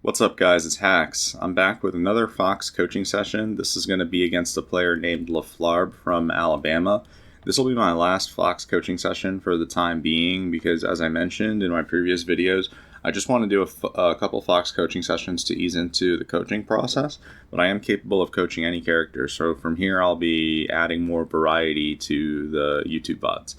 What's up, guys? It's Hacks. I'm back with another Fox coaching session. This is going to be against a player named LaFlarb from Alabama. This will be my last Fox coaching session for the time being because, as I mentioned in my previous videos, I just want to do a couple Fox coaching sessions to ease into the coaching process, but I am capable of coaching any character, so from here I'll be adding more variety to the YouTube VODs.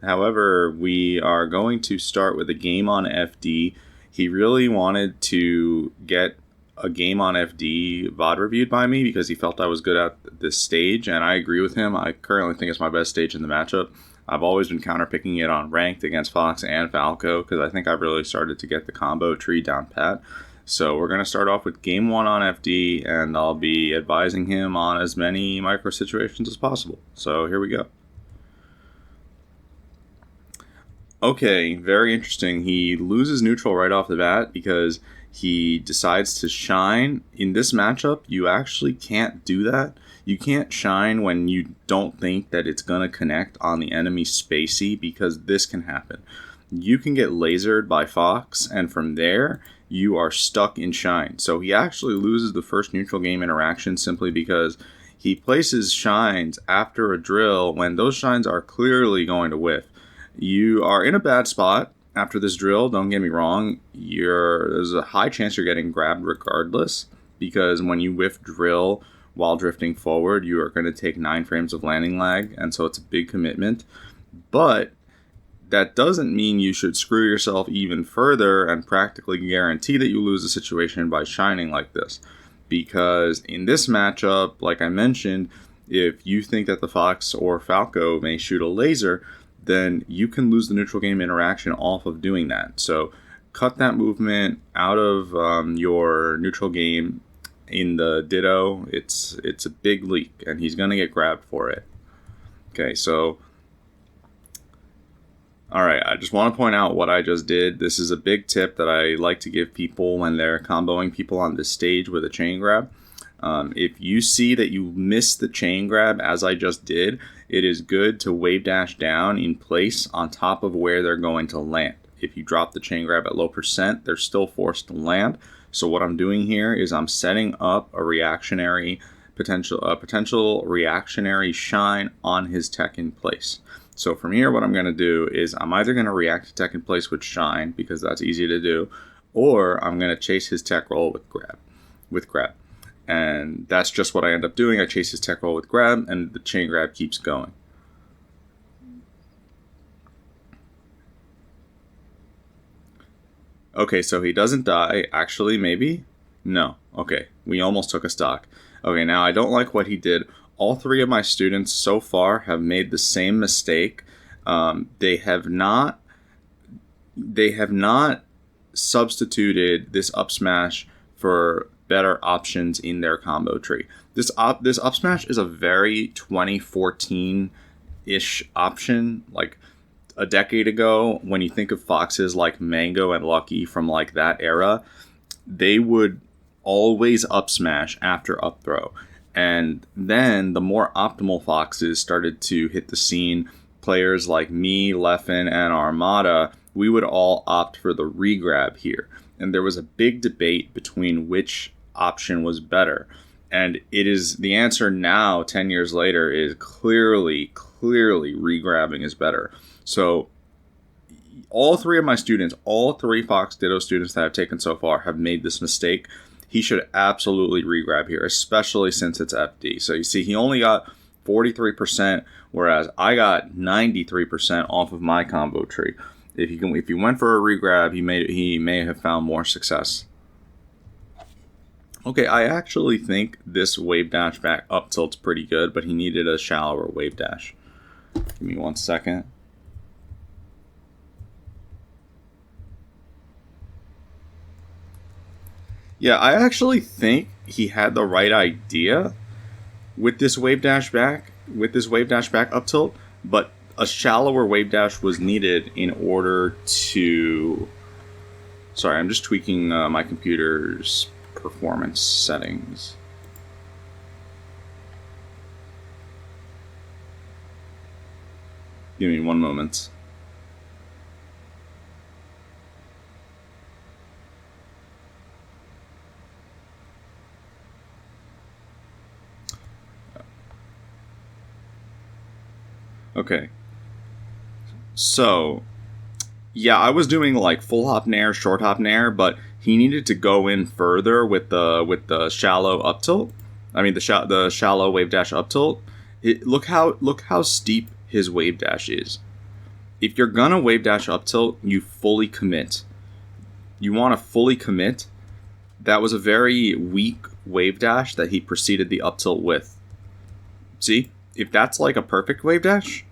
However, we are going to start with a game on FD. He really wanted to get a game on FD VOD reviewed by me because he felt I was good at this stage, and I agree with him. I currently think it's my best stage in the matchup. I've always been counterpicking it on ranked against Fox and Falco because I think I've really started to get the combo tree down pat. So we're going to start off with game 1 on FD, and I'll be advising him on as many micro situations as possible. So here we go. Okay, very interesting. He loses neutral right off the bat because he decides to shine. In this matchup, you actually can't do that. You can't shine when you don't think that it's going to connect on the enemy spacey because this can happen. You can get lasered by Fox, and from there, you are stuck in shine. So he actually loses the first neutral game interaction simply because he places shines after a drill when those shines are clearly going to whiff. You are in a bad spot after this drill, don't get me wrong. There's a high chance you're getting grabbed regardless, because when you whiff drill while drifting forward, you are going to take 9 frames of landing lag, and so it's a big commitment. But that doesn't mean you should screw yourself even further and practically guarantee that you lose the situation by shining like this. Because in this matchup, like I mentioned, if you think that the Fox or Falco may shoot a laser, then you can lose the neutral game interaction off of doing that. So cut that movement out of your neutral game in the Ditto. It's a big leak, and he's going to get grabbed for it. Okay, so alright, I just want to point out what I just did. This is a big tip that I like to give people when they're comboing people on this stage with a chain grab. If you see that you missed the chain grab as I just did, it is good to wave dash down in place on top of where they're going to land. If you drop the chain grab at low percent, they're still forced to land. So what I'm doing here is I'm setting up a potential reactionary shine on his tech in place. So from here, what I'm going to do is I'm either going to react to tech in place with shine because that's easy to do, or I'm going to chase his tech roll with grab. And that's just what I end up doing. I chase his tech roll with grab, and the chain grab keeps going. Okay, so he doesn't die. Actually, maybe? No. Okay, we almost took a stock. Okay, now I don't like what he did. All 3 of my students so far have made the same mistake. They have not substituted this up smash for better options in their combo tree. This up smash is a very 2014-ish option. Like a decade ago, when you think of foxes like Mango and Lucky from like that era, they would always up smash after up throw. And then the more optimal foxes started to hit the scene. Players like me, Leffen, and Armada, we would all opt for the regrab here. And there was a big debate between which option was better. And it is the answer now, 10 years later, is clearly regrabbing is better. So all 3 of my students, all 3 Fox Ditto students that I've taken so far have made this mistake. He should absolutely regrab here, especially since it's FD. So you see, he only got 43%, whereas I got 93% off of my combo tree. If you went for a regrab, he may have found more success. Okay, I actually think this wave dash back up tilt's pretty good, but he needed a shallower wave dash. Give me 1 second. Yeah, I actually think he had the right idea with this wave dash back up tilt, but a shallower wave dash was needed in order to... Sorry, I'm just tweaking my computer's performance settings. Give me 1 moment. Okay. So, yeah, I was doing like full hop nair, short hop nair, but he needed to go in further with the shallow up tilt. I mean the shallow wave dash up tilt. Look how steep his wave dash is. If you're gonna wave dash up tilt, you fully commit. You want to fully commit. That was a very weak wave dash that he proceeded the up tilt with. See, if that's like a perfect wave dash,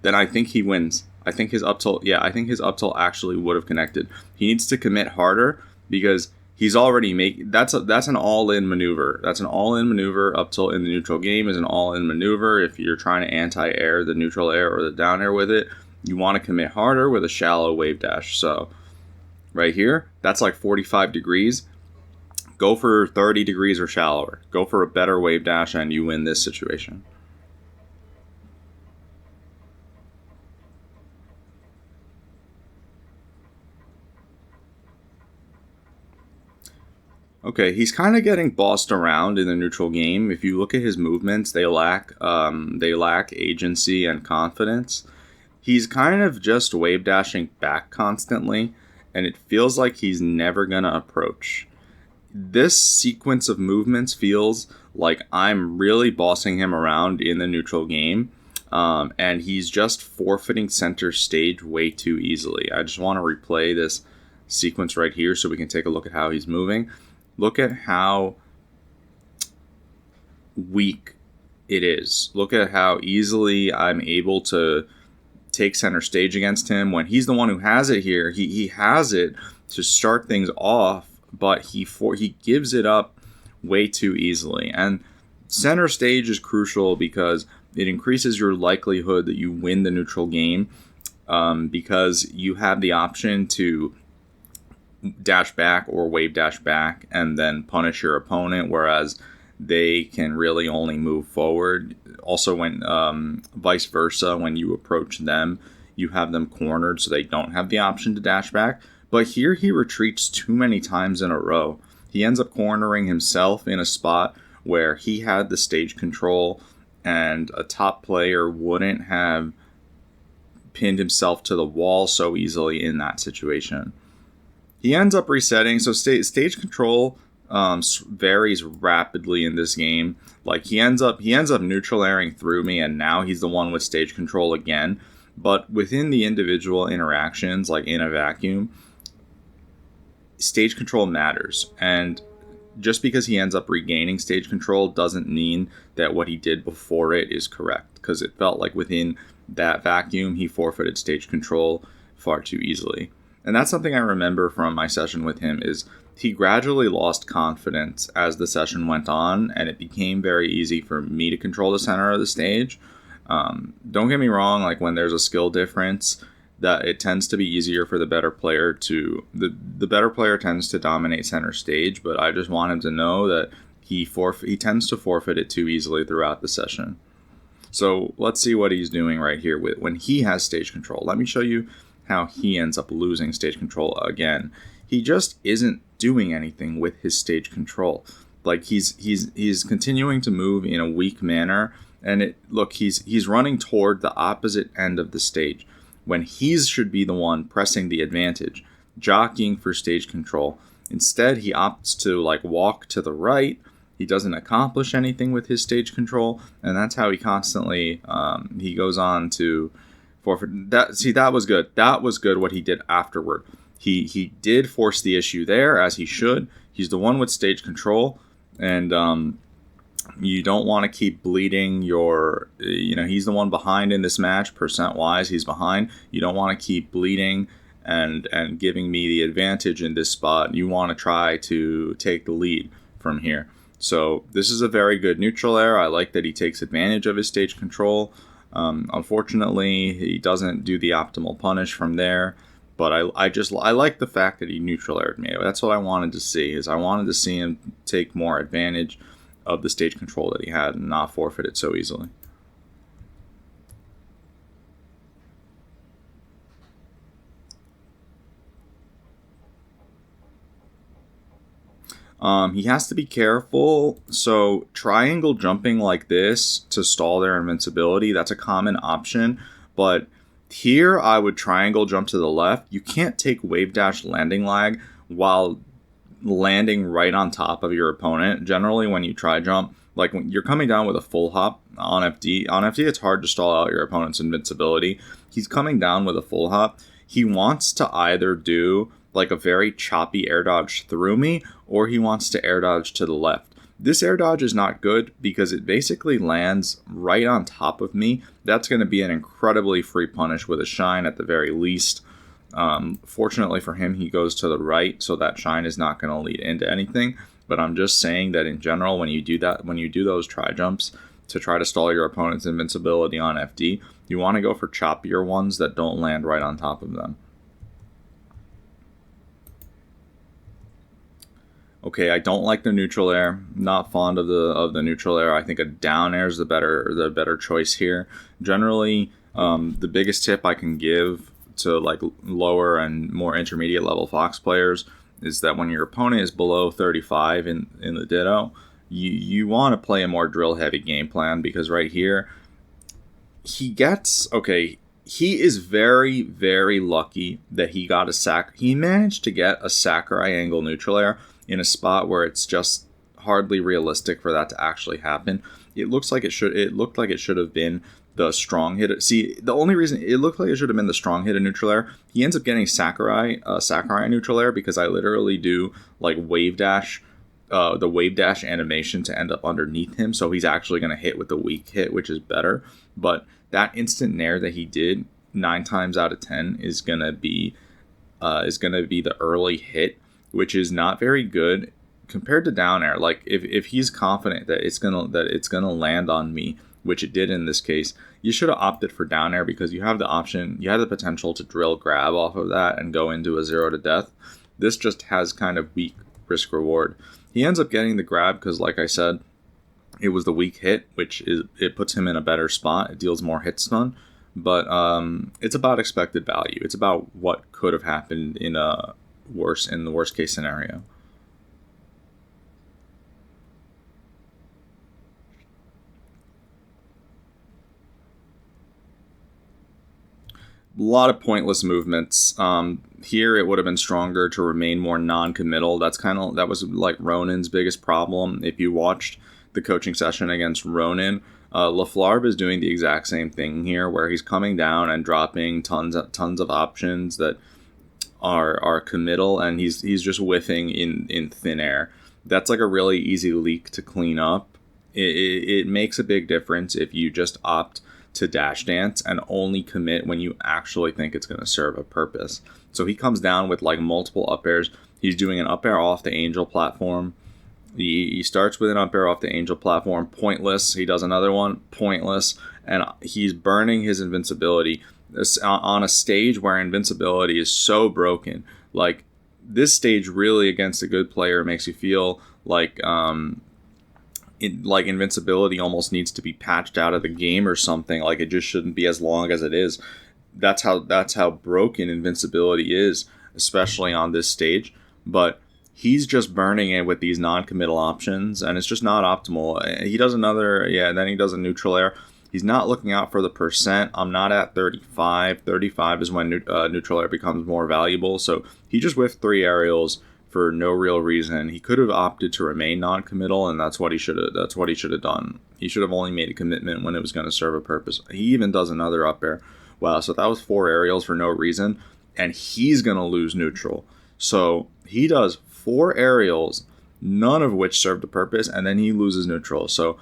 then I think he wins. I think his up tilt, yeah, I think his up tilt actually would have connected. He needs to commit harder because he's already making. That's an all-in maneuver. That's an all-in maneuver. Up tilt in the neutral game is an all-in maneuver. If you're trying to anti-air the neutral air or the down air with it, you want to commit harder with a shallow wave dash. So right here, that's like 45 degrees. Go for 30 degrees or shallower. Go for a better wave dash and you win this situation. Okay, he's kind of getting bossed around in the neutral game. If you look at his movements, they lack agency and confidence. He's kind of just wave dashing back constantly, and it feels like he's never gonna approach. This sequence of movements feels like I'm really bossing him around in the neutral game, and he's just forfeiting center stage way too easily. I just want to replay this sequence right here so we can take a look at how he's moving. Look at how weak it is. Look at how easily I'm able to take center stage against him when he's the one who has it here. He has it to start things off, but he gives it up way too easily. And center stage is crucial because it increases your likelihood that you win the neutral game, because you have the option to dash back or wave dash back and then punish your opponent, whereas they can really only move forward. Also, when vice versa, when you approach them, you have them cornered so they don't have the option to dash back. But here he retreats too many times in a row. He ends up cornering himself in a spot where he had the stage control and a top player wouldn't have pinned himself to the wall so easily in that situation. He ends up resetting, so stage control varies rapidly in this game. Like he ends up neutral airing through me, and now he's the one with stage control again. But within the individual interactions, like in a vacuum, stage control matters. And just because he ends up regaining stage control doesn't mean that what he did before it is correct, because it felt like within that vacuum he forfeited stage control far too easily. And that's something I remember from my session with him is he gradually lost confidence as the session went on, and it became very easy for me to control the center of the stage. Don't get me wrong, like when there's a skill difference, that it tends to be easier for the better player to the better player tends to dominate center stage, but I just want him to know that he tends to forfeit it too easily throughout the session. So let's see what he's doing right here with when he has stage control. Let me show you how he ends up losing stage control again. He just isn't doing anything with his stage control. Like he's continuing to move in a weak manner, and he's running toward the opposite end of the stage when he should be the one pressing the advantage, jockeying for stage control. Instead, he opts to like walk to the right. He doesn't accomplish anything with his stage control, and that's how he constantly he goes on to forfeit. That was good. That was good what he did afterward. He did force the issue there, as he should. He's the one with stage control, and you don't want to keep bleeding your, he's the one behind in this match, percent-wise, he's behind. You don't want to keep bleeding and giving me the advantage in this spot. You want to try to take the lead from here. So this is a very good neutral air. I like that he takes advantage of his stage control. Unfortunately, he doesn't do the optimal punish from there. But I like the fact that he neutral aired me. That's what I wanted to see. I wanted to see him take more advantage of the stage control that he had and not forfeit it so easily. He has to be careful. So triangle jumping like this to stall their invincibility, that's a common option. But here I would triangle jump to the left. You can't take wave dash landing lag while landing right on top of your opponent. Generally, when you try jump, like when you're coming down with a full hop on FD, it's hard to stall out your opponent's invincibility. He's coming down with a full hop. He wants to either do like a very choppy air dodge through me, or he wants to air dodge to the left. This air dodge is not good because it basically lands right on top of me. That's going to be an incredibly free punish with a shine at the very least. Fortunately for him, he goes to the right, so that shine is not going to lead into anything. But I'm just saying that in general, when you do that, when you do those try jumps to try to stall your opponent's invincibility on FD, you want to go for choppier ones that don't land right on top of them. Okay, I don't like the neutral air. Not fond of the neutral air. I think a down air is the better choice here. Generally, the biggest tip I can give to like lower and more intermediate level Fox players is that when your opponent is below 35 in the Ditto, you want to play a more drill heavy game plan, because right here he is very, very lucky that he got he managed to get a Sakurai angle neutral air in a spot where it's just hardly realistic for that to actually happen. It looked like it should have been the strong hit. See, the only reason it looked like it should have been the strong hit of neutral air, he ends up getting Sakurai neutral air, because I literally do like wave dash, the wave dash animation to end up underneath him. So he's actually going to hit with the weak hit, which is better. But that instant nair that he did 9 times out of 10 is going to be the early hit, which is not very good compared to down air. Like if he's confident that it's gonna land on me, which it did in this case, you should have opted for down air, because you have the potential to drill grab off of that and go into a 0 to death. This just has kind of weak risk reward. He ends up getting the grab because, like I said, it was the weak hit, it puts him in a better spot. It deals more hit stun, but it's about expected value. It's about what could have happened in the worst case scenario. A lot of pointless movements. Here it would have been stronger to remain more non-committal. That was like Ronin's biggest problem. If you watched the coaching session against Ronin, laflarb is doing the exact same thing here, where he's coming down and dropping tons of options that are committal, and he's just whiffing in thin air. That's like a really easy leak to clean up. It makes a big difference if you just opt to dash dance and only commit when you actually think it's going to serve a purpose. So he comes down with like multiple up airs. He's doing an up air off the angel platform. He starts with an up air off the angel platform, pointless. He does another one, pointless, and he's burning his invincibility on a stage where invincibility is so broken. Like, this stage really against a good player makes you feel like invincibility almost needs to be patched out of the game or something. Like, it just shouldn't be as long as it is. That's how broken invincibility is, especially on this stage. But he's just burning it with these non-committal options, and it's just not optimal. He does then he does a neutral air. He's not looking out for the percent. I'm not at 35. 35 is when neutral air becomes more valuable. So he just whiffed 3 aerials for no real reason. He could have opted to remain non-committal, and that's what he should have done. He should have only made a commitment when it was going to serve a purpose. He even does another up air. Wow, so that was 4 aerials for no reason, and he's going to lose neutral. So he does 4 aerials, none of which served a purpose, and then he loses neutral. So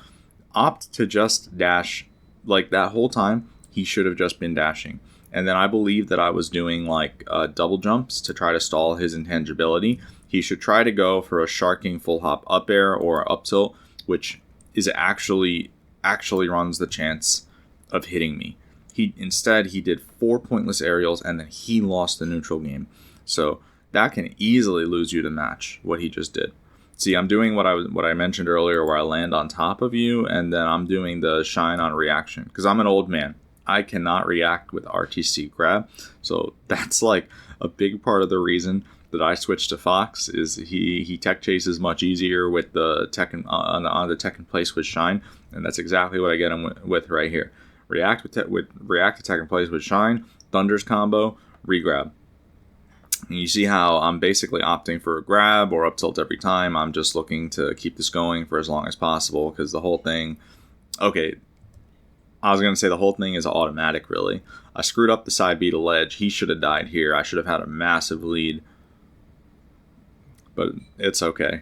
opt to just dash. Like, that whole time, he should have just been dashing. And then I believe that I was doing like double jumps to try to stall his intangibility. He should try to go for a sharking full hop up air or up tilt, which is actually runs the chance of hitting me. Instead he did 4 pointless aerials, and then he lost the neutral game. So that can easily lose you the match, what he just did. See, I'm doing what I mentioned earlier, where I land on top of you, and then I'm doing the shine on reaction, because I'm an old man. I cannot react with RTC grab. So that's like a big part of the reason that I switched to Fox is he tech chases much easier with the tech on the tech in place with Shine, and that's exactly what I get him with right here. React to tech in place with Shine, Thunder's combo, regrab. And you see how I'm basically opting for a grab or up tilt every time. I'm just looking to keep this going for as long as possible because the whole thing. Okay, I was going to say the whole thing is automatic, really. I screwed up the side B to ledge. He should have died here. I should have had a massive lead. But it's okay.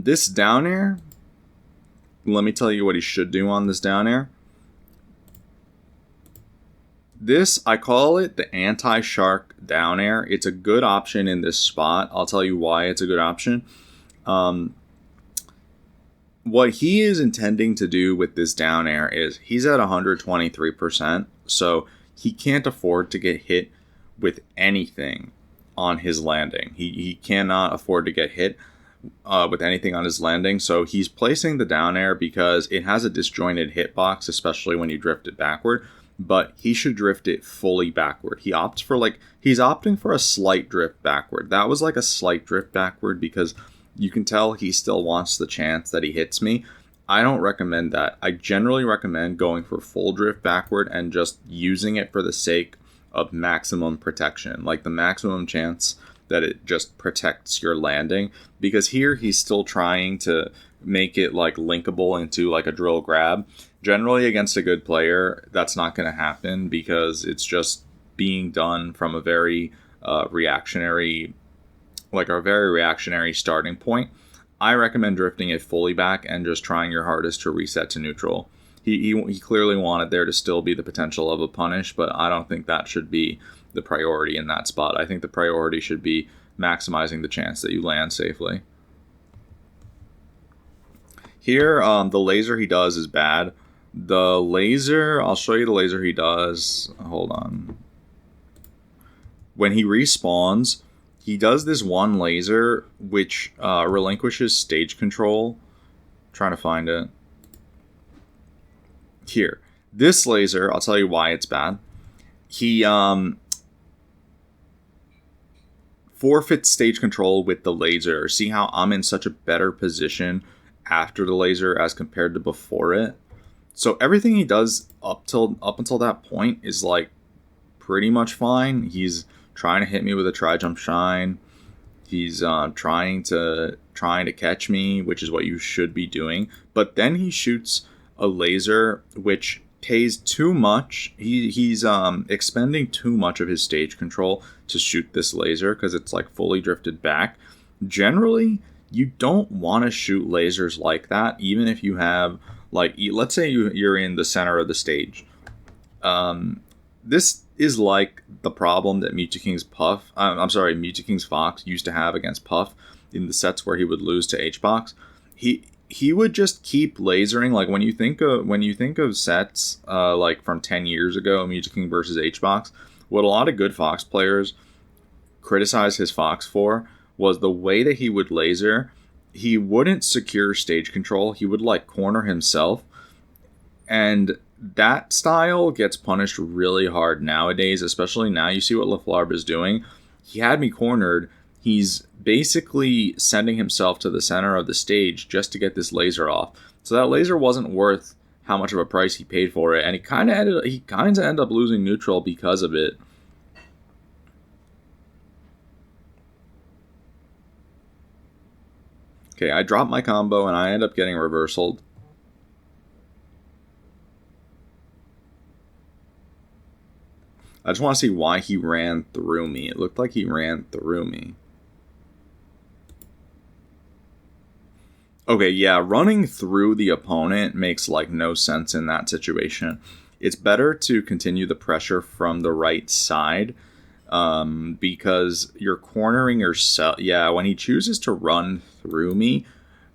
This down air, let me tell you what he should do on this down air. This, I call it the anti-shark down air. It's a good option in this spot. I'll tell you why it's a good option. What he is intending to do with this down air is he's at 123%, so he can't afford to get hit with anything on his landing. He cannot afford to get hit with anything on his landing, so he's placing the down air because it has a disjointed hitbox, especially when you drift it backward. But he should drift it fully backward. He's opting for a slight drift backward. That was like a slight drift backward because you can tell he still wants the chance that he hits me. I don't recommend that. I generally recommend going for full drift backward and just using it for the sake of maximum protection, like the maximum chance that it just protects your landing. Because here he's still trying to make it like linkable into like a drill grab. Generally against a good player, that's not going to happen because it's just being done from a very reactionary starting point. I recommend drifting it fully back and just trying your hardest to reset to neutral. He clearly wanted there to still be the potential of a punish, but I don't think that should be the priority in that spot. I think the priority should be maximizing the chance that you land safely. Here, the laser he does is bad. The laser, I'll show you the laser he does. Hold on. When he respawns, he does this one laser which relinquishes stage control. I'm trying to find it. Here. This laser, I'll tell you why it's bad. He forfeits stage control with the laser. See how I'm in such a better position after the laser as compared to before it? So everything he does up until that point is like pretty much fine. He's trying to hit me with a tri-jump shine. He's trying to catch me, which is what you should be doing. But then he shoots a laser which pays too much. He's expending too much of his stage control to shoot this laser because it's like fully drifted back. Generally, you don't want to shoot lasers like that, even if you have, like, let's say you're in the center of the stage. This is like the problem that Mewtwo King's Fox used to have against Puff in the sets where he would lose to H-Box. He would just keep lasering. Like when you think of sets like from 10 years ago, Mewtwo King versus H-Box, what a lot of good Fox players criticize his Fox for was the way that he would laser. He wouldn't secure stage control. He would like corner himself. And that style gets punished really hard nowadays, especially now. You see what laflarb is doing. He had me cornered. He's basically sending himself to the center of the stage just to get this laser off. So that laser wasn't worth how much of a price he paid for it. And he kind of ended up losing neutral because of it. Okay, I dropped my combo and I end up getting reversaled. I just want to see why he ran through me. It looked like he ran through me. Okay, yeah, running through the opponent makes like no sense in that situation. It's better to continue the pressure from the right side because you're cornering yourself. Yeah, when he chooses to run through me,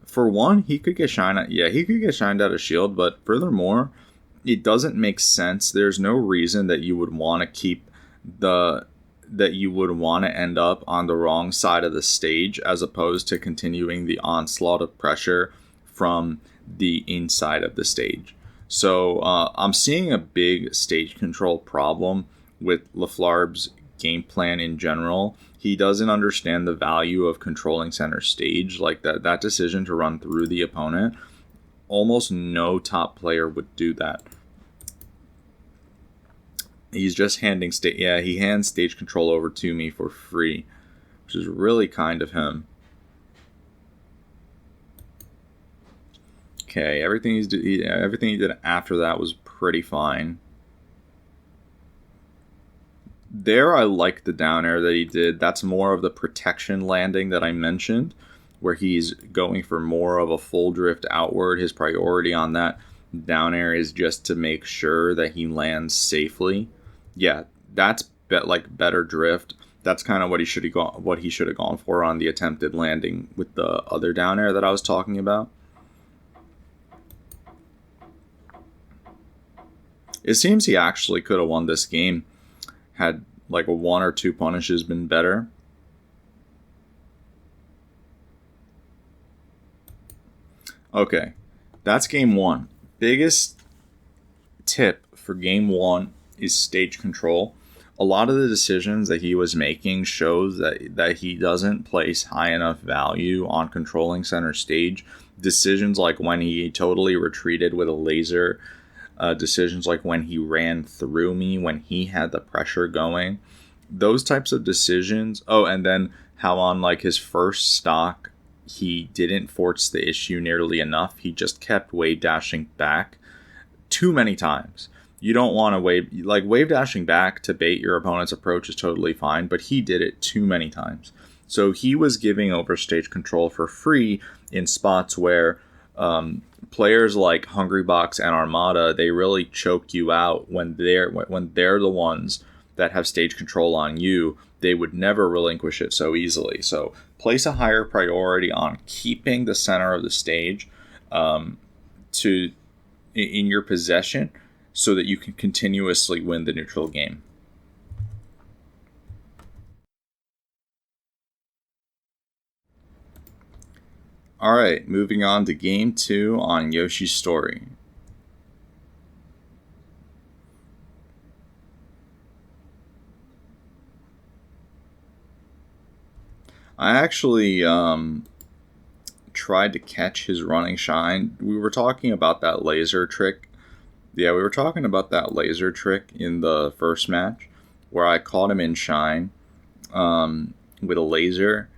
for one, he could get shined out. Yeah, he could get shined out of shield, but furthermore, it doesn't make sense. There's no reason that you would want to keep the that you would want to end up on the wrong side of the stage as opposed to continuing the onslaught of pressure from the inside of the stage. So I'm seeing a big stage control problem with LaFlarb's game plan in general. He doesn't understand the value of controlling center stage. Like that decision to run through the opponent, almost no top player would do that. He's just handing he hands stage control over to me for free, which is really kind of him. Okay, everything he did after that was pretty fine. There, I like the down air that he did. That's more of the protection landing that I mentioned, where he's going for more of a full drift outward. His priority on that down air is just to make sure that he lands safely. Yeah, that's better drift. That's kind of what he should have gone for on the attempted landing with the other down air that I was talking about. It seems he actually could have won this game had like a 1 or 2 punishes been better. Okay, that's game 1. Biggest tip for game 1 is stage control. A lot of the decisions that he was making shows that he doesn't place high enough value on controlling center stage. Decisions like when he totally retreated with a laser, decisions like when he ran through me, when he had the pressure going, those types of decisions. Oh, and then how on like his first stock, he didn't force the issue nearly enough. He just kept wave dashing back too many times. You don't want to wave dashing back to bait your opponent's approach is totally fine, but he did it too many times. So he was giving over stage control for free in spots where players like Hungrybox and Armada, they really choke you out when they're the ones that have stage control on you. They would never relinquish it so easily. So place a higher priority on keeping the center of the stage in your possession, so that you can continuously win the neutral game. Alright, moving on to game 2 on Yoshi's Story. I actually tried to catch his running shine. We were talking about that laser trick. Yeah, we were talking about that laser trick in the first match where I caught him in shine with a laser.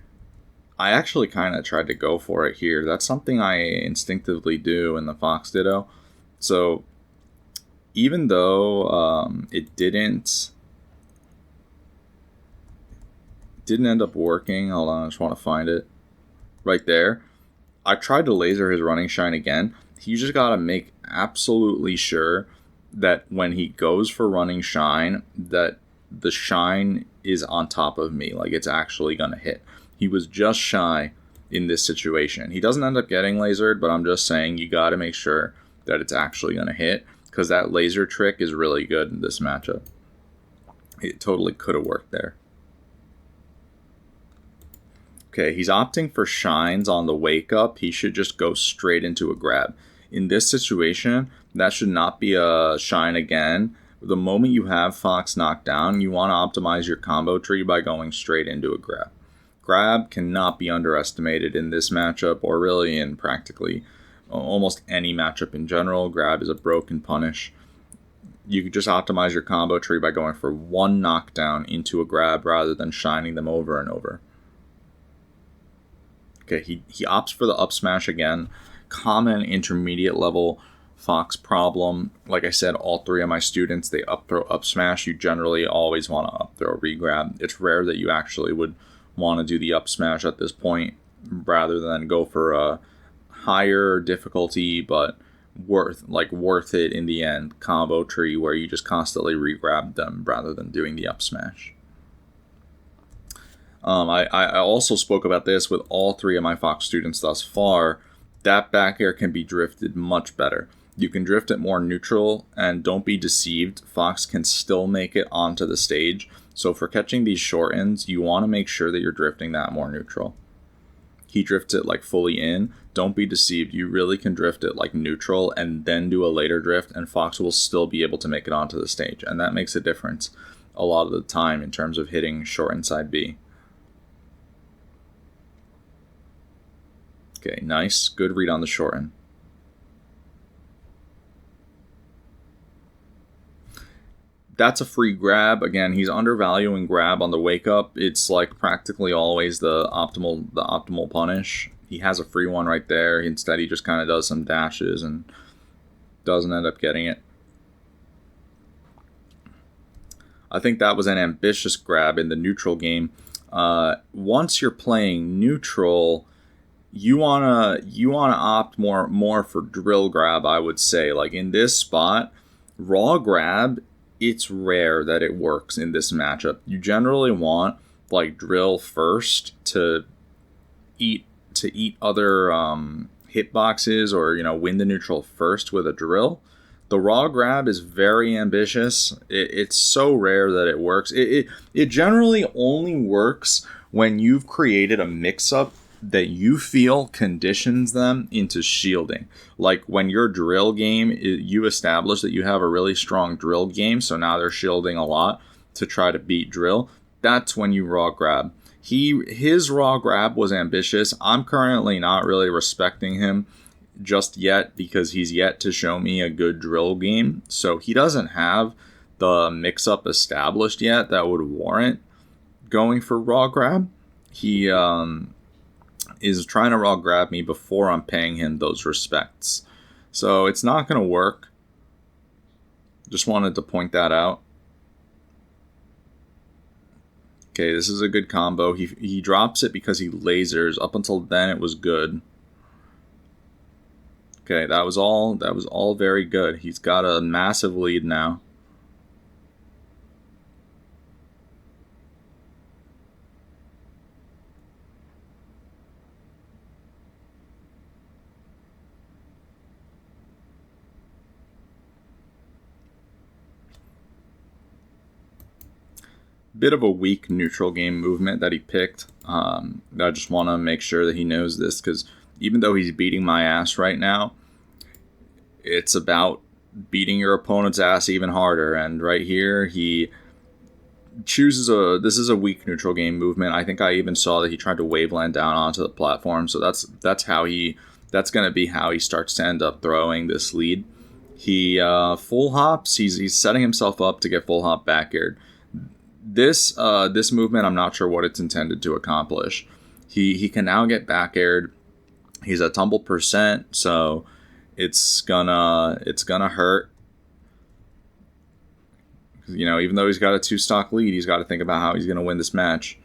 I actually kind of tried to go for it here. That's something I instinctively do in the Fox Ditto. So even though it didn't end up working, hold on, I just want to find it. Right there. I tried to laser his running shine again. You just got to make absolutely sure that when he goes for running shine, that the shine is on top of me, like it's actually going to hit. He was just shy in this situation. He doesn't end up getting lasered, but I'm just saying you got to make sure that it's actually going to hit, because that laser trick is really good in this matchup. It totally could have worked there. Okay, he's opting for shines on the wake up. He should just go straight into a grab. In this situation, that should not be a shine again. The moment you have Fox knocked down, you want to optimize your combo tree by going straight into a grab. Grab cannot be underestimated in this matchup, or really in practically almost any matchup in general. Grab is a broken punish. You could just optimize your combo tree by going for one knockdown into a grab rather than shining them over and over. Okay, he opts for the up smash again. Common intermediate level Fox problem. Like I said, all 3 of my students, they up throw up smash. You generally always want to up throw regrab. It's rare that you actually would want to do the up smash at this point rather than go for a higher difficulty but worth it in the end combo tree where you just constantly regrab them rather than doing the up smash. I also spoke about this with all 3 of my Fox students thus far. That back air can be drifted much better. You can drift it more neutral, and don't be deceived. Fox can still make it onto the stage. So for catching these short ends, you want to make sure that you're drifting that more neutral. He drifts it like fully in. Don't be deceived. You really can drift it like neutral and then do a later drift, and Fox will still be able to make it onto the stage. And that makes a difference a lot of the time in terms of hitting short inside B. Okay, nice. Good read on the short end. That's a free grab. Again, he's undervaluing grab on the wake up. It's like practically always the optimal punish. He has a free one right there. Instead, he just kind of does some dashes and doesn't end up getting it. I think that was an ambitious grab in the neutral game. Once you're playing neutral, you wanna opt more for drill grab. I would say, like in this spot, raw grab. It's rare that it works in this matchup. You generally want like drill first to eat other hitboxes, or win the neutral first with a drill. The raw grab is very ambitious. It's so rare that it works. It generally only works when you've created a mix-up that you feel conditions them into shielding. Like when your drill game, you establish that you have a really strong drill game, so now they're shielding a lot to try to beat drill. That's when you raw grab. His raw grab was ambitious. I'm currently not really respecting him just yet because he's yet to show me a good drill game. So he doesn't have the mix-up established yet that would warrant going for raw grab. He is trying to raw grab me before I'm paying him those respects. So it's not going to work. Just wanted to point that out. Okay, this is a good combo. He drops it because he lasers. Up until then, it was good. Okay, that was all very good. He's got a massive lead now. Bit of a weak neutral game movement that he picked. I just want to make sure that he knows this, because even though he's beating my ass right now, it's about beating your opponent's ass even harder. And right here, he chooses this is a weak neutral game movement. I think I even saw that he tried to waveland down onto the platform. So that's going to be how he starts to end up throwing this lead. He full hops. He's setting himself up to get full hop back aired. This movement, I'm not sure what it's intended to accomplish. He can now get back aired. He's a tumble percent, so it's gonna hurt. Even though he's got a 2-stock lead, he's got to think about how he's gonna win this match.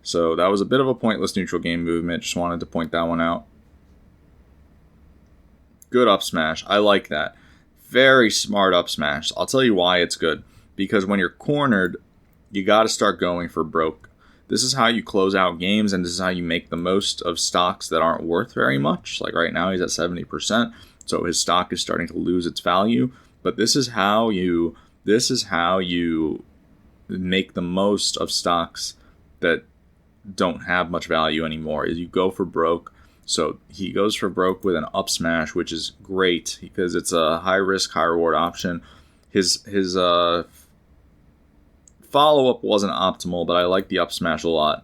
So that was a bit of a pointless neutral game movement. Just wanted to point that one out. Good up smash. I like that. Very smart up smash. I'll tell you why it's good. Because when you're cornered, you got to start going for broke. This is how you close out games, and this is how you make the most of stocks that aren't worth very much. Like right now, he's at 70%, so his stock is starting to lose its value. But this is how you make the most of stocks that don't have much value anymore. Is you go for broke. So he goes for broke with an up smash, which is great because it's a high risk, high reward option. His follow-up wasn't optimal, but I like the up smash a lot.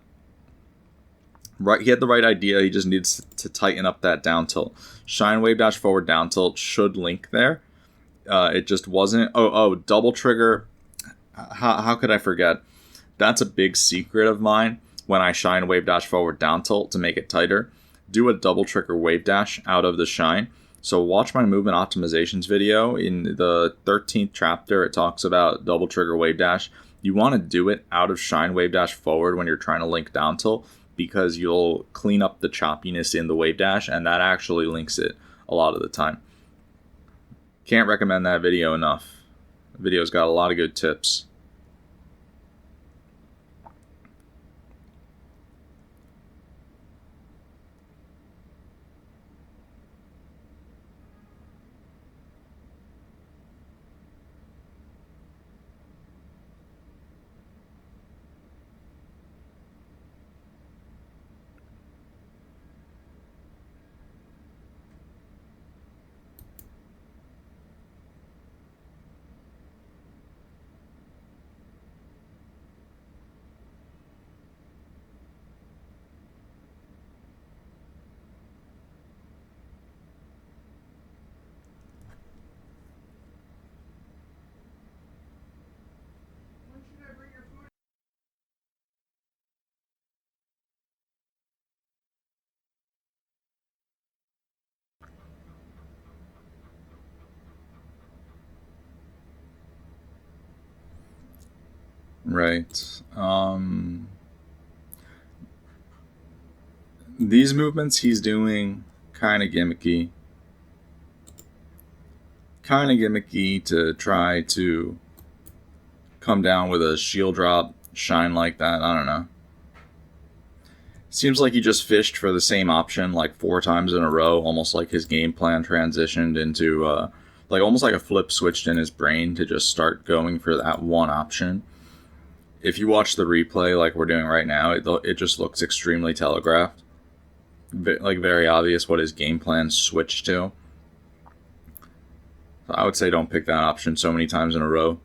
Right, he had the right idea. He just needs to tighten up that down tilt. Shine wave dash forward down tilt should link there. It just wasn't. Oh, double trigger. How could I forget? That's a big secret of mine. When I shine wave dash forward down tilt to make it tighter, do a double trigger wave dash out of the shine. So watch my movement optimizations video. In the 13th chapter, it talks about double trigger wave dash. You want to do it out of shine wave dash forward when you're trying to link down tilt, because you'll clean up the choppiness in the wave dash, and that actually links it a lot of the time. Can't recommend that video enough. The video's got a lot of good tips. Right. These movements he's doing kind of gimmicky. Kind of gimmicky to try to come down with a shield drop shine like that. I don't know. Seems like he just fished for the same option like 4 times in a row, almost like his game plan transitioned into like almost like a flip switched in his brain to just start going for that one option. If you watch the replay like we're doing right now, it just looks extremely telegraphed. Like very obvious what his game plan switched to. So I would say don't pick that option so many times in a row.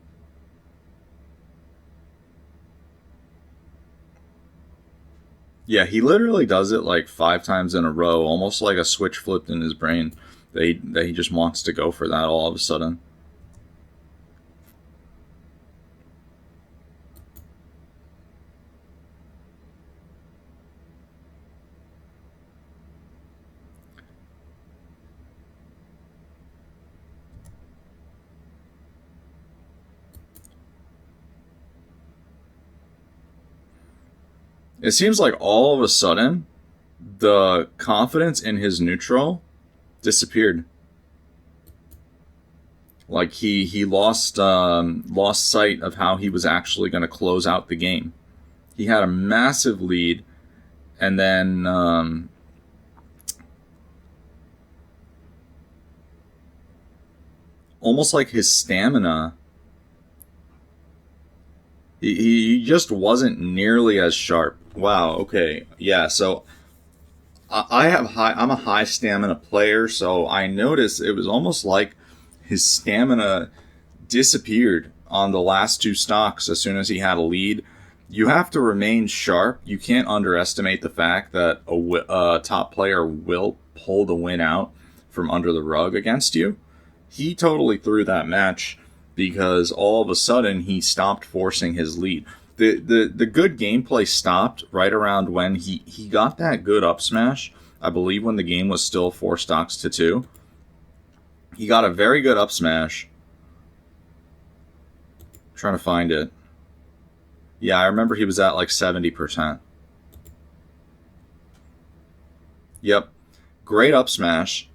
Yeah, he literally does it like 5 times in a row, almost like a switch flipped in his brain. That he just wants to go for that all of a sudden. It seems like all of a sudden, the confidence in his neutral disappeared. Like he lost sight of how he was actually going to close out the game. He had a massive lead, and then almost like his stamina, he just wasn't nearly as sharp. Wow. Okay. Yeah. So I have high. I'm a high stamina player, so I noticed it was almost like his stamina disappeared on the last 2 stocks as soon as he had a lead. You have to remain sharp. You can't underestimate the fact that a top player will pull the win out from under the rug against you. He totally threw that match because all of a sudden he stopped forcing his lead. The good gameplay stopped right around when he got that good up smash. I believe when the game was still 4 stocks to 2. He got a very good up smash. I'm trying to find it. Yeah, I remember he was at like 70%. Yep. Great up smash.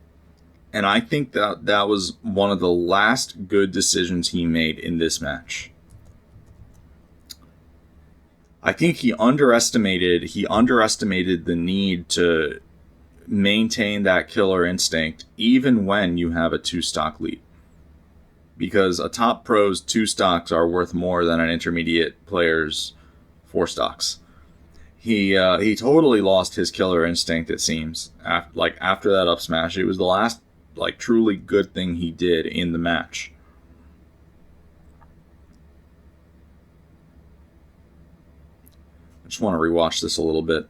And I think that was one of the last good decisions he made in this match. I think he underestimated the need to maintain that killer instinct even when you have a 2-stock lead. Because a top pro's 2 stocks are worth more than an intermediate player's 4 stocks. He totally lost his killer instinct, it seems. After that up smash, it was the last truly good thing he did in the match. I just want to rewatch this a little bit.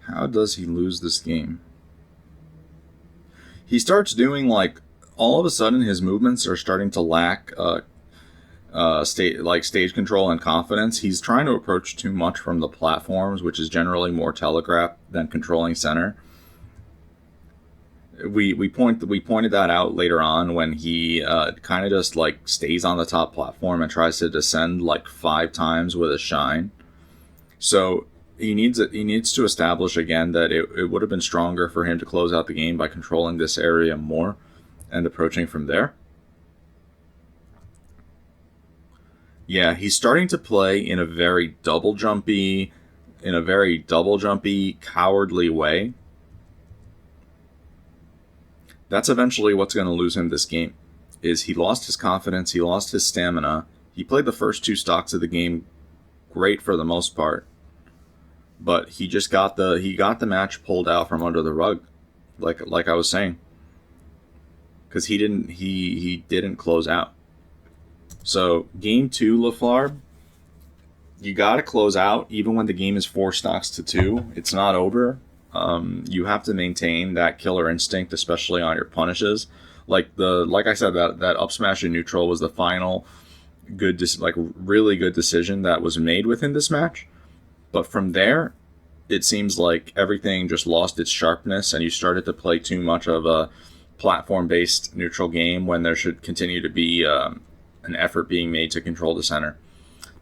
How does he lose this game? He starts doing all of a sudden his movements are starting to lack stage control and confidence. He's trying to approach too much from the platforms, which is generally more telegraphed than controlling center. We pointed that out later on when he kind of just stays on the top platform and tries to descend 5 times with a shine. So he needs to establish again that it would have been stronger for him to close out the game by controlling this area more and approaching from there. Yeah, he's starting to play in a very double jumpy, cowardly way. That's eventually what's going to lose him this game. Is he lost his confidence, he lost his stamina. He played the first 2 stocks of the game great for the most part, but he just got the match pulled out from under the rug, like I was saying, because he didn't close out. So game 2, laflarb, you got to close out even when the game is 4 stocks to 2. It's not over. You have to maintain that killer instinct, especially on your punishes. Like I said, that up smash in neutral was the final really good decision that was made within this match. But from there, it seems like everything just lost its sharpness and you started to play too much of a platform-based neutral game when there should continue to be an effort being made to control the center.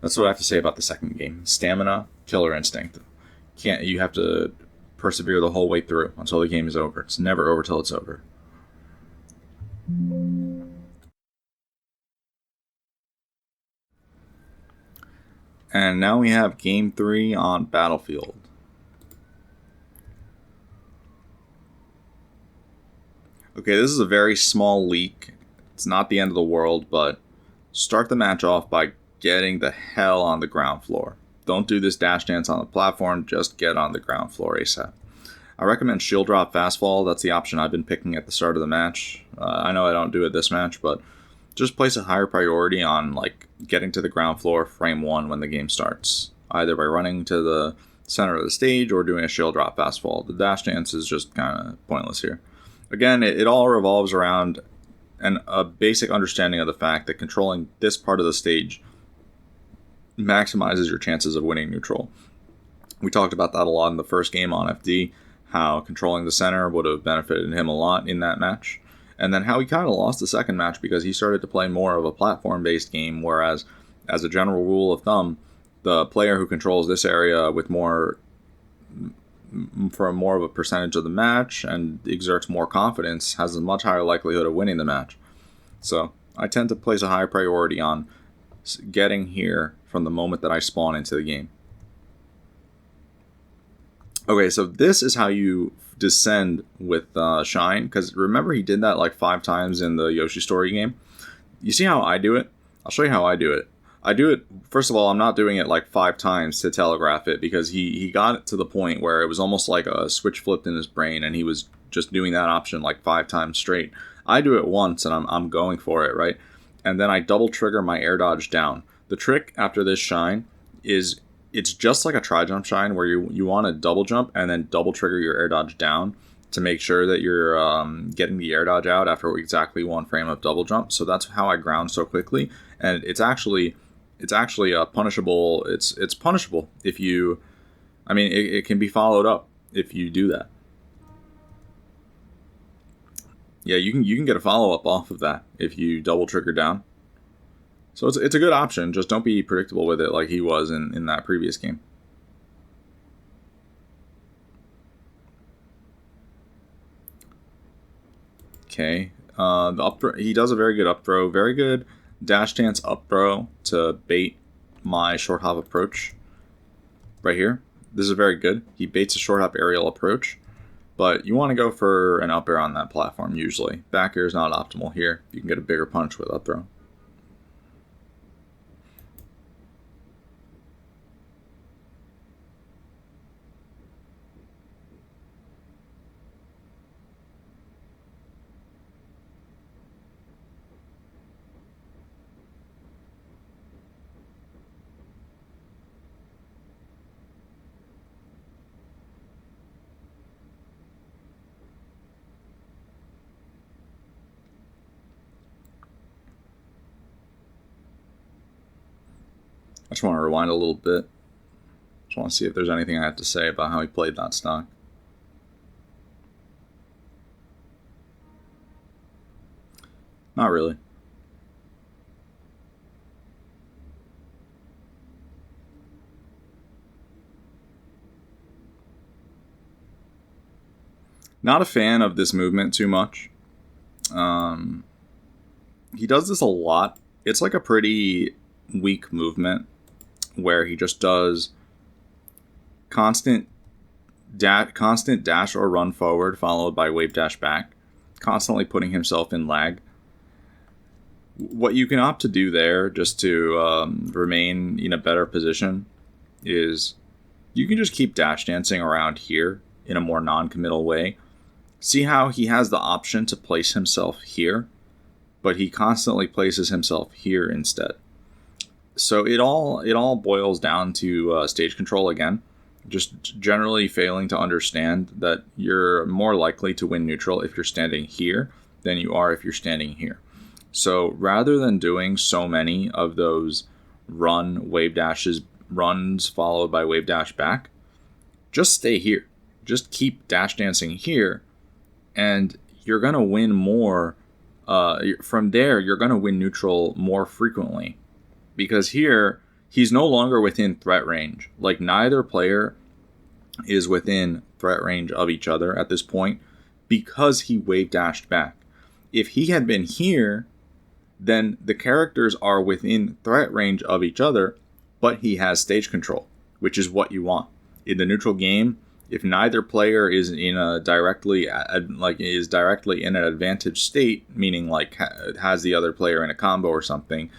That's what I have to say about the second game. Stamina, killer instinct. You have to persevere the whole way through until the game is over. It's never over till it's over. And now we have Game 3 on Battlefield. Okay, this is a very small leak. It's not the end of the world, but start the match off by getting the hell on the ground floor. Don't do this dash dance on the platform, just get on the ground floor ASAP. I recommend shield drop fast fall. That's the option I've been picking at the start of the match. I know I don't do it this match, but just place a higher priority on like getting to the ground floor frame 1 when the game starts, either by running to the center of the stage or doing a shield drop fast fall. The dash dance is just kind of pointless here. Again, it all revolves around a basic understanding of the fact that controlling this part of the stage maximizes your chances of winning neutral. We talked about that a lot in the first game on FD, how controlling the center would have benefited him a lot in that match, and then how he kind of lost the second match because he started to play more of a platform-based game, whereas, as a general rule of thumb, the player who controls this area with more of a percentage of the match and exerts more confidence has a much higher likelihood of winning the match. So I tend to place a high priority on getting here from the moment that I spawn into the game. Okay, so this is how you descend with Shine, because remember he did that like 5 times in the Yoshi Story game? You see how I do it? I'll show you how I do it. I do it, first of all, I'm not doing it like 5 times to telegraph it, because he got it to the point where it was almost like a switch flipped in his brain and he was just doing that option like 5 times straight. I do it once and I'm going for it, right? And then I double trigger my air dodge down. The trick after this shine is it's just like a tri-jump shine where you want to double jump and then double trigger your air dodge down to make sure that you're getting the air dodge out after exactly 1 frame of double jump. So that's how I ground so quickly, and it's actually punishable. It's punishable if you, I mean, it can be followed up if you do that. Yeah, you can get a follow up off of that if you double trigger down. So it's a good option. Just don't be predictable with it like he was in that previous game. Okay, the up throw, he does a very good up throw, very good dash dance up throw to bait my short hop approach right here. This is very good. He baits a short hop aerial approach, but you want to go for an up air on that platform usually. Back air is not optimal here. You can get a bigger punch with up throw. I just want to rewind a little bit. Just want to see if there's anything I have to say about how he played that stock. Not really. Not a fan of this movement too much. He does this a lot. It's like a pretty weak movement where he just does constant dash or run forward followed by wave dash back, constantly putting himself in lag. What you can opt to do there, just to remain in a better position, is you can just keep dash dancing around here in a more non-committal way. See how he has the option to place himself here, but he constantly places himself here instead. So it all boils down to stage control again. Just generally failing to understand that you're more likely to win neutral if you're standing here than you are if you're standing here. So rather than doing so many of those runs followed by wave dash back, just stay here. Just keep dash dancing here, and you're going to win more. From there, you're going to win neutral more frequently. Because here, he's no longer within threat range. Like, neither player is within threat range of each other at this point because he wave dashed back. If he had been here, then the characters are within threat range of each other, but he has stage control, which is what you want. In the neutral game, if neither player is in a directly in an advantage state, meaning like has the other player in a combo or something,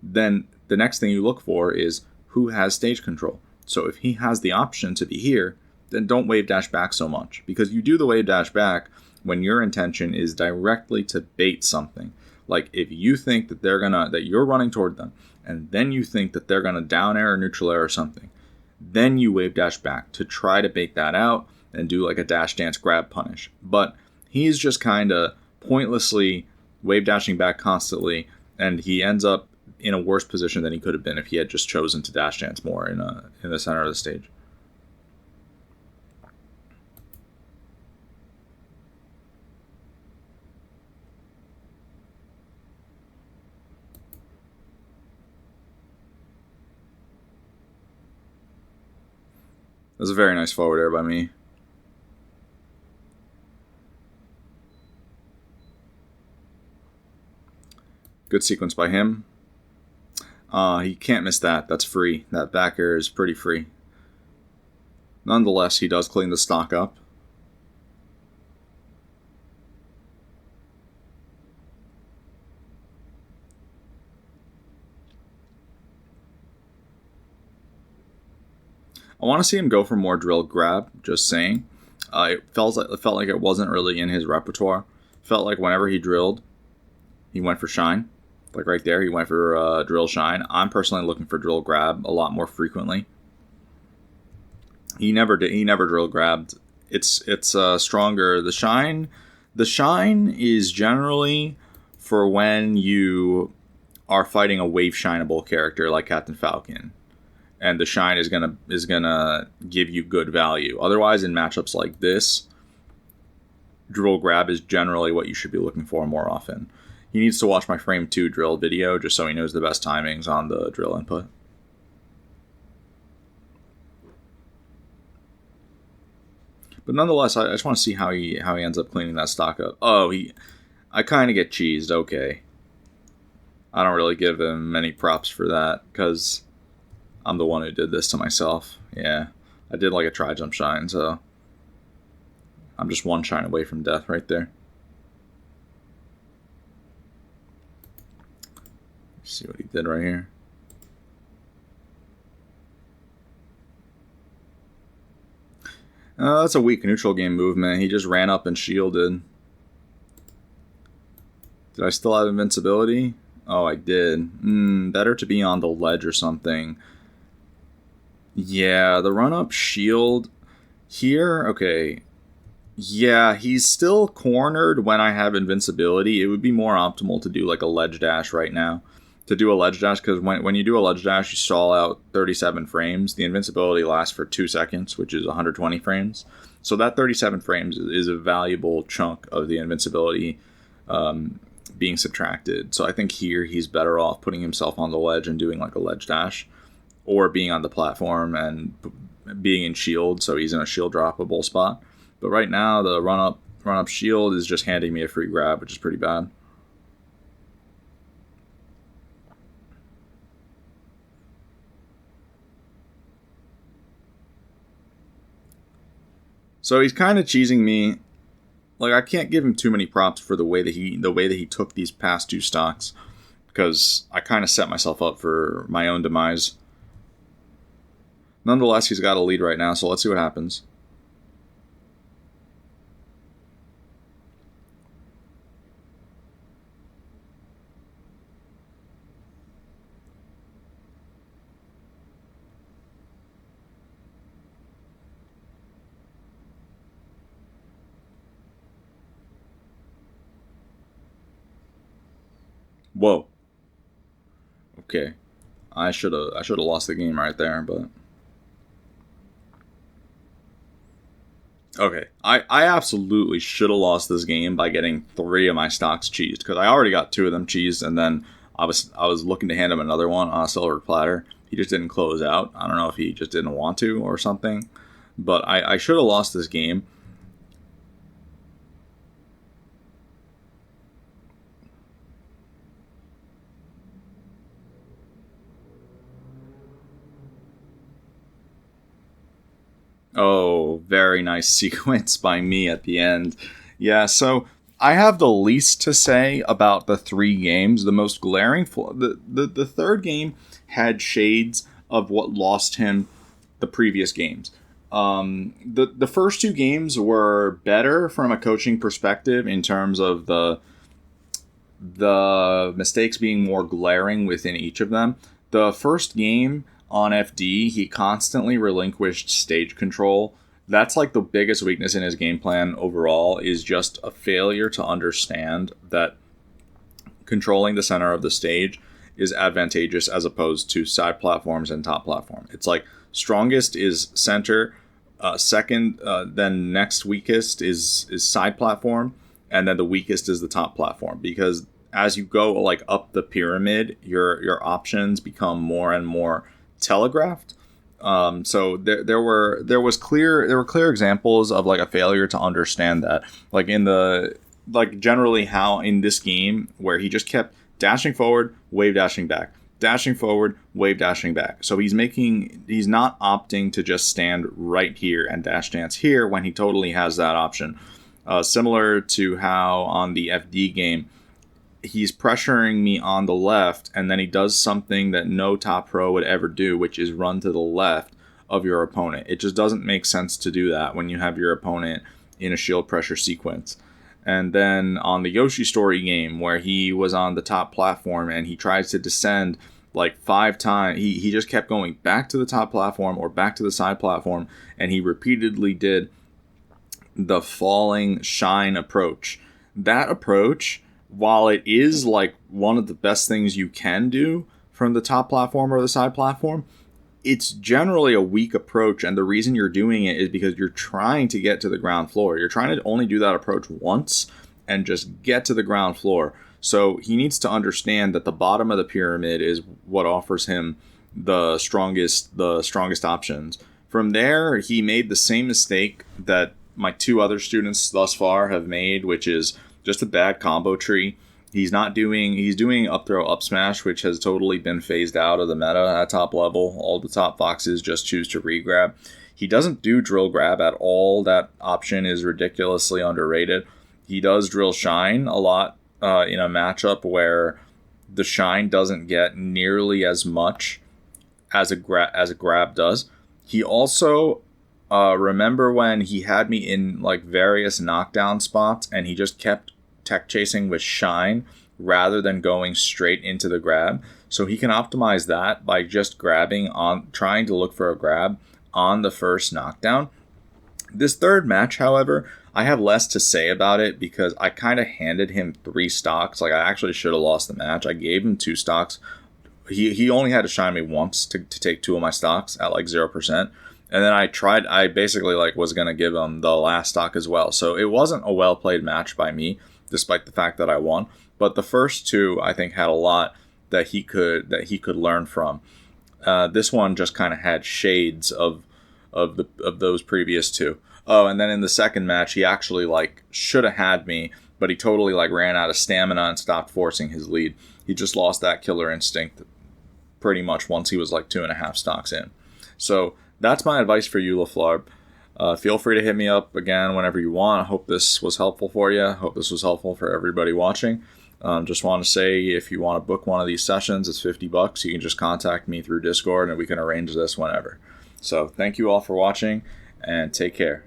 then the next thing you look for is who has stage control. So if he has the option to be here, then don't wave dash back so much, because you do the wave dash back when your intention is directly to bait something. Like if you think that that you're running toward them, and then you think that they're gonna down air or neutral air or something, then you wave dash back to try to bait that out and do like a dash dance grab punish. But he's just kind of pointlessly wave dashing back constantly, and he ends up in a worse position than he could have been if he had just chosen to dash dance more in the center of the stage. That was a very nice forward air by me. Good sequence by him. He can't miss that. That's free. That back air is pretty free. Nonetheless, he does clean the stock up. I want to see him go for more drill grab, just saying. It felt like it wasn't really in his repertoire. Felt like whenever he drilled, he went for shine. Like right there, he went for drill shine. I'm personally looking for drill grab a lot more frequently. He never did. He never drill grabbed. It's stronger. The shine is generally for when you are fighting a wave shineable character like Captain Falcon, and the shine is gonna give you good value. Otherwise, in matchups like this, drill grab is generally what you should be looking for more often. He needs to watch my frame 2 drill video just so he knows the best timings on the drill input. But nonetheless, I just want to see how he ends up cleaning that stock up. Oh, I kind of get cheesed. Okay. I don't really give him any props for that because I'm the one who did this to myself. Yeah, I did like a tri-jump shine, so I'm just one shine away from death right there. Let's see what he did right here. That's a weak neutral game movement. He just ran up and shielded. Did I still have invincibility? Oh, I did. Better to be on the ledge or something. Yeah, the run-up shield here, okay. Yeah, he's still cornered when I have invincibility. It would be more optimal to do like a ledge dash right now. To do a ledge dash, because when you do a ledge dash, you stall out 37 frames. The invincibility lasts for 2 seconds, which is 120 frames. So that 37 frames is a valuable chunk of the invincibility being subtracted. So I think here he's better off putting himself on the ledge and doing like a ledge dash, or being on the platform and being in shield, so he's in a shield droppable spot. But right now, the run up shield is just handing me a free grab, which is pretty bad. So he's kind of cheesing me. Like, I can't give him too many props for the way that he took these past 2 stocks, because I kind of set myself up for my own demise. Nonetheless, he's got a lead right now, so let's see what happens. Whoa. Okay. I should have lost the game right there, but Okay, I absolutely should have lost this game by getting 3 of my stocks cheesed, because I already got 2 of them cheesed, and then I was looking to hand him another one on a silver platter. He just didn't close out. I don't know if he just didn't want to or something, but I should have lost this game. Oh, very nice sequence by me at the end. Yeah, so I have the least to say about the 3 games. The most glaring flaw, the third game had shades of what lost him the previous games. The first 2 games were better from a coaching perspective in terms of the mistakes being more glaring within each of them. The first game on FD, he constantly relinquished stage control. That's like the biggest weakness in his game plan overall, is just a failure to understand that controlling the center of the stage is advantageous as opposed to side platforms and top platform. It's like strongest is center, second, then next weakest is side platform, and then the weakest is the top platform, because as you go like up the pyramid, your options become more and more telegraphed. So there were clear examples of like a failure to understand that, like in the like generally how in this game where he just kept dashing forward, wave dashing back, dashing forward, wave dashing back. So he's not opting to just stand right here and dash dance here when he totally has that option. Similar to how on the FD game, he's pressuring me on the left, and then he does something that no top pro would ever do, which is run to the left of your opponent. It just doesn't make sense to do that when you have your opponent in a shield pressure sequence. And then on the Yoshi Story game, where he was on the top platform and he tries to descend like 5 times, he just kept going back to the top platform or back to the side platform, and he repeatedly did the falling shine approach. That approach, while it is like one of the best things you can do from the top platform or the side platform, it's generally a weak approach, and the reason you're doing it is because you're trying to get to the ground floor. You're trying to only do that approach once and just get to the ground floor. So he needs to understand that the bottom of the pyramid is what offers him the strongest options. From there, he made the same mistake that my 2 other students thus far have made, which is just a bad combo tree. He's doing up throw up smash, which has totally been phased out of the meta at top level. All the top foxes just choose to regrab. He doesn't do drill grab at all. That option is ridiculously underrated. He does drill shine a lot in a matchup where the shine doesn't get nearly as much as a grab does. He also remember when he had me in like various knockdown spots and he just kept tech chasing with shine rather than going straight into the grab. So he can optimize that by just trying to look for a grab on the first knockdown. This third match, however, I have less to say about it because I kind of handed him 3 stocks. Like, I actually should have lost the match. I gave him 2 stocks. He only had to shine me once to take 2 of my stocks at like 0%. And then I basically like was going to give him the last stock as well. So it wasn't a well-played match by me, despite the fact that I won. But the first 2, I think, had a lot that he could learn from. This one just kind of had shades of those previous 2. Oh, and then in the second match, he actually like should have had me, but he totally like ran out of stamina and stopped forcing his lead. He just lost that killer instinct pretty much once he was like 2.5 stocks in. So that's my advice for you, laflarb. Feel free to hit me up again whenever you want. I hope this was helpful for you. I hope this was helpful for everybody watching. Just want to say, if you want to book one of these sessions, it's $50. You can just contact me through Discord and we can arrange this whenever. So thank you all for watching and take care.